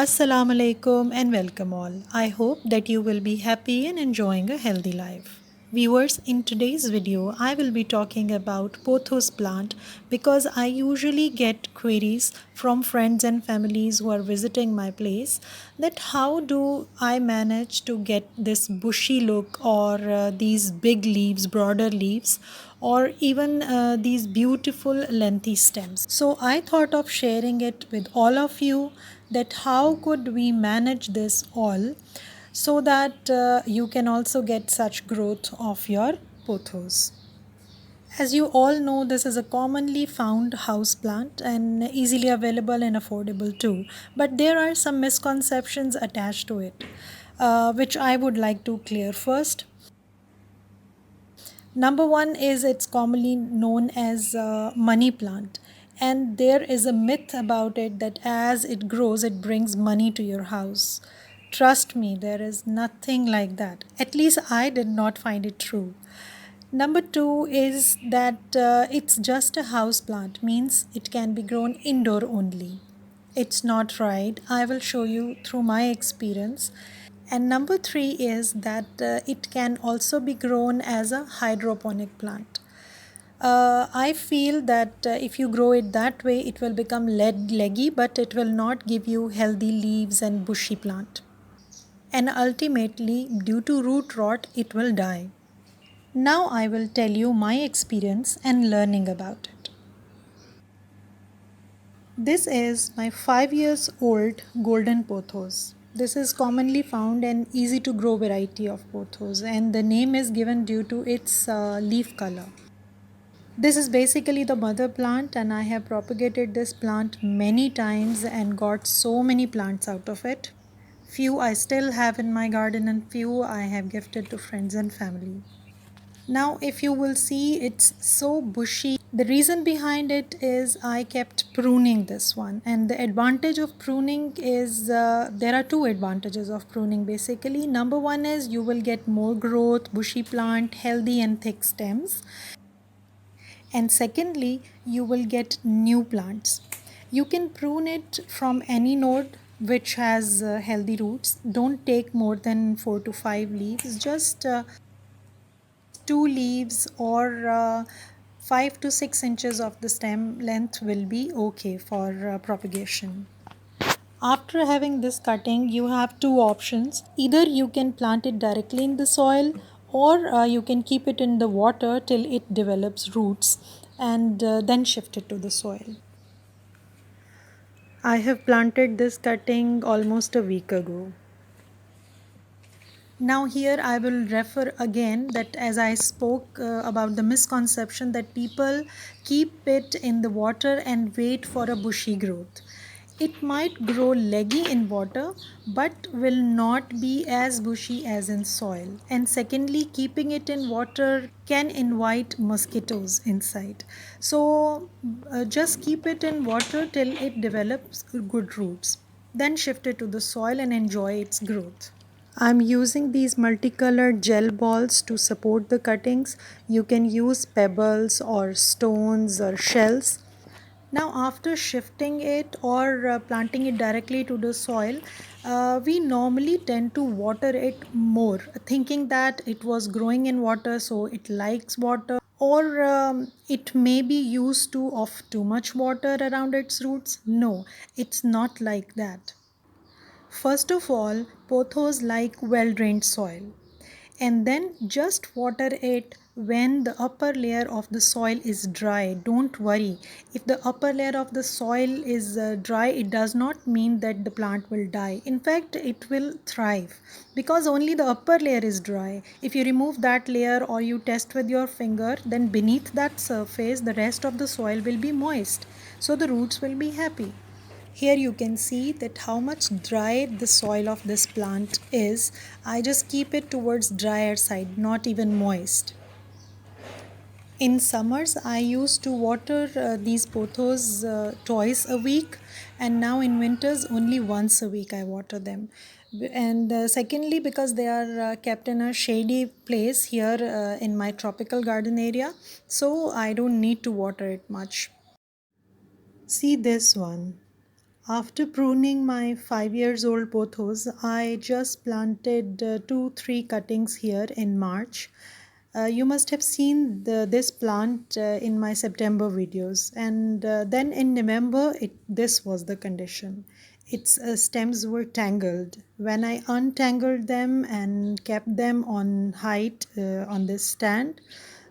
Assalamu alaikum and welcome all. I hope that you will be happy and enjoying a healthy life. Viewers, in today's video, I will be talking about pothos plant because I usually get queries from friends and families who are visiting my place that how do I manage to get this bushy look or these big leaves, broader leaves, or even these beautiful lengthy stems. So I thought of sharing it with all of you that how could we manage this all so that you can also get such growth of your pothos. As you all know, this is a commonly found house plant and easily available and affordable too. But there are some misconceptions attached to it, which I would like to clear first. Number one is it's commonly known as money plant. And there is a myth about it that as it grows, it brings money to your house. Trust me, there is nothing like that. At least I did not find it true. Number two is that it's just a house plant, means it can be grown indoor only. It's not right. I will show you through my experience. And number three is that it can also be grown as a hydroponic plant. I feel that if you grow it that way, it will become leggy, but it will not give you healthy leaves and bushy plant. And ultimately, due to root rot, it will die. Now I will tell you my experience and learning about it. This is my 5 years old golden pothos. This is commonly found and easy to grow variety of pothos and the name is given due to its leaf color. This is basically the mother plant and I have propagated this plant many times and got so many plants out of it. Few I still have in my garden and few I have gifted to friends and family. Now, if you will see, it's so bushy. The reason behind it is I kept pruning this one, and the advantage of pruning is there are two advantages of pruning basically. Number one is you will get more growth, bushy plant, healthy and thick stems, and secondly, you will get new plants. You can prune it from any node which has healthy roots. Don't take more than 4 to 5 leaves, just two leaves or 5 to 6 inches of the stem length will be okay for propagation. After having this cutting, you have two options. Either you can plant it directly in the soil or you can keep it in the water till it develops roots and then shift it to the soil. I have planted this cutting almost a week ago. Now here I will refer again that as I spoke about the misconception that people keep it in the water and wait for a bushy growth. It might grow leggy in water but will not be as bushy as in soil. And secondly, keeping it in water can invite mosquitoes inside. So just keep it in water till it develops good roots. Then shift it to the soil and enjoy its growth. I'm using these multicolored gel balls to support the cuttings. You can use pebbles or stones or shells. Now after shifting it or planting it directly to the soil, we normally tend to water it more, thinking that it was growing in water so it likes water, or it may be used to of too much water around its roots. No, it's not like that. First of all, pothos like well drained soil, and then just water it when the upper layer of the soil is dry. Don't worry, if the upper layer of the soil is dry, it does not mean that the plant will die. In fact, it will thrive because only the upper layer is dry. If you remove that layer or you test with your finger, then beneath that surface the rest of the soil will be moist, so the roots will be happy. Here you can see that how much dry the soil of this plant is. I just keep it towards drier side, not even moist. In summers, I used to water these pothos twice a week, and now in winters, only once a week I water them. And secondly, because they are kept in a shady place here in my tropical garden area, so I don't need to water it much. See this one. After pruning my 5 years old pothos, I just planted 2 3 cuttings here in March. You must have seen this plant in my September videos, and then in November, this was the condition. Its stems were tangled. When I untangled them and kept them on height on this stand,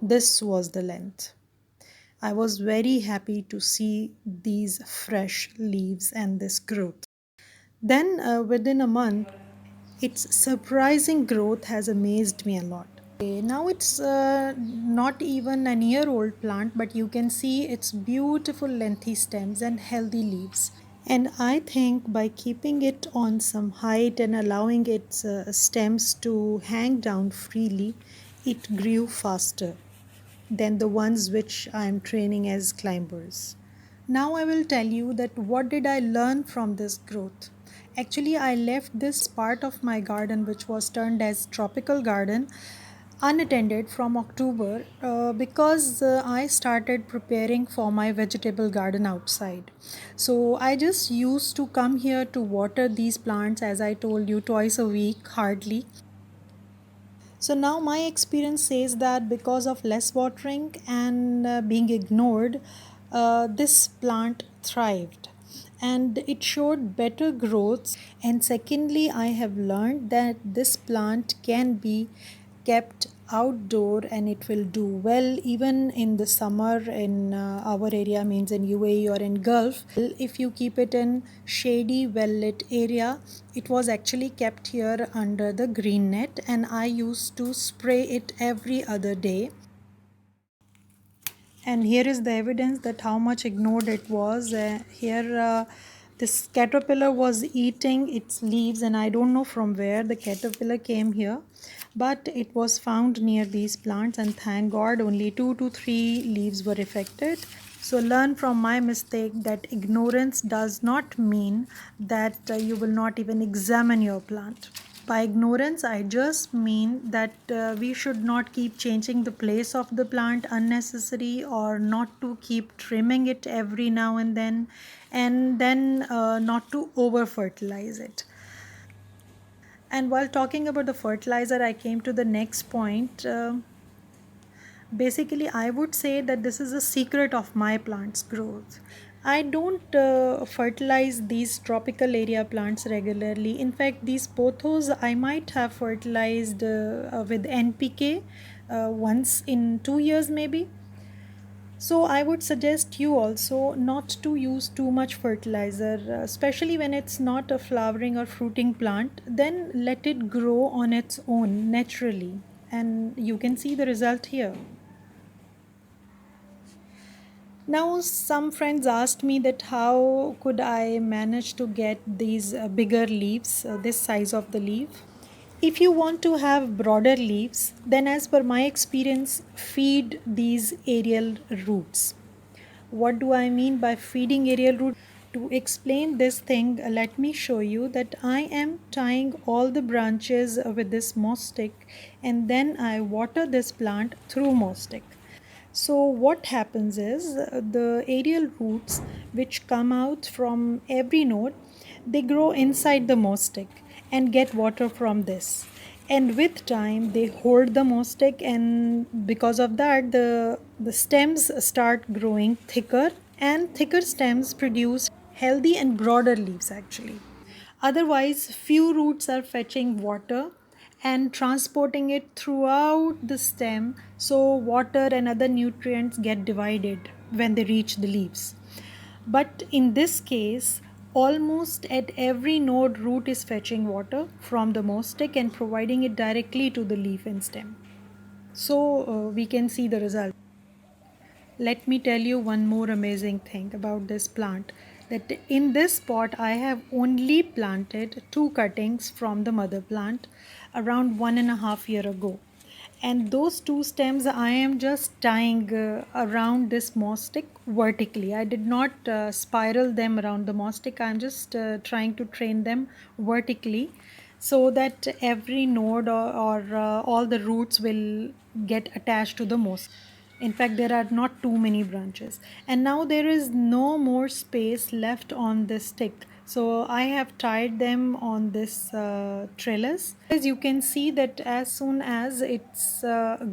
this was the length. I was very happy to see these fresh leaves and this growth. Then, within a month, its surprising growth has amazed me a lot. Now it's not even an year old plant, but you can see its beautiful lengthy stems and healthy leaves. And I think by keeping it on some height and allowing its stems to hang down freely, it grew faster than the ones which I am training as climbers. Now I will tell you that what did I learn from this growth. Actually, I left this part of my garden which was turned as tropical garden unattended from October because I started preparing for my vegetable garden outside. So I just used to come here to water these plants, as I told you, twice a week hardly. So now my experience says that because of less watering and being ignored, this plant thrived and it showed better growth. And secondly, I have learned that this plant can be kept outdoor and it will do well even in the summer in our area, means in UAE or in Gulf. If you keep it in shady well lit area, it was actually kept here under the green net and I used to spray it every other day. And here is the evidence that how much ignored it was. Here this caterpillar was eating its leaves and I don't know from where the caterpillar came here, but it was found near these plants and thank god only 2 to 3 leaves were affected. So learn from my mistake that ignorance does not mean that you will not even examine your plant. By ignorance, I just mean that we should not keep changing the place of the plant unnecessary or not to keep trimming it every now and then not to over fertilize it. And while talking about the fertilizer, I came to the next point. Basically, I would say that this is a secret of my plant's growth. I don't fertilize these tropical area plants regularly. In fact, these pothos I might have fertilized with NPK once in 2 years, maybe. So I would suggest you also not to use too much fertilizer, especially when it's not a flowering or fruiting plant. Then let it grow on its own naturally, and you can see the result here. Now, some friends asked me that how could I manage to get these bigger leaves, this size of the leaf. If you want to have broader leaves, then as per my experience, feed these aerial roots. What do I mean by feeding aerial roots? To explain this thing, let me show you that I am tying all the branches with this moss stick and then I water this plant through moss stick. So what happens is the aerial roots which come out from every node, they grow inside the moss stick and get water from this. And with time they hold the moss stick and because of that the stems start growing thicker and thicker stems produce healthy and broader leaves actually. Otherwise, few roots are fetching water and transporting it throughout the stem, so water and other nutrients get divided when they reach the leaves. But in this case, almost at every node, root is fetching water from the moss stick and providing it directly to the leaf and stem. So we can see the result. Let me tell you one more amazing thing about this plant, that in this pot I have only planted 2 cuttings from the mother plant around 1.5 years ago, and those 2 stems I am just tying around this moss stick vertically. I did not spiral them around the moss stick. I'm just trying to train them vertically so that every node or all the roots will get attached to the moss. In fact, there are not too many branches. And now there is no more space left on this stick. So I have tied them on this trellis. As you can see that as soon as it's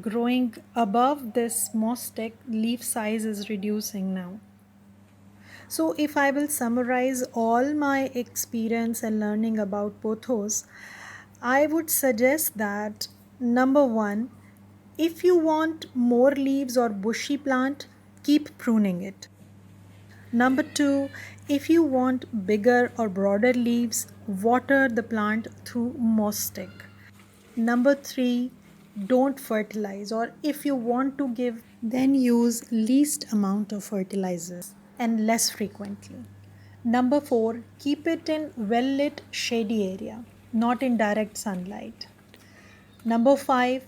growing above this moss stick, leaf size is reducing now. So if I will summarize all my experience and learning about pothos, I would suggest that number one, if you want more leaves or bushy plant, keep pruning it. Number two, if you want bigger or broader leaves, water the plant through moss stick. Number three, don't fertilize, or if you want to give, then use least amount of fertilizers and less frequently. Number four, keep it in well lit shady area, not in direct sunlight. Number five,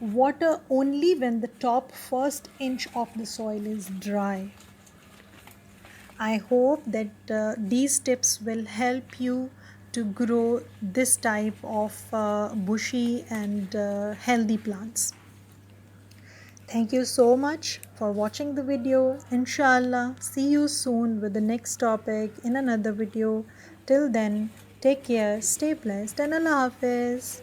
water only when the top first inch of the soil is dry. I hope that these tips will help you to grow this type of bushy and healthy plants. Thank you so much for watching the video. Inshallah, see you soon with the next topic in another video. Till then, take care, stay blessed, and Allah Hafiz.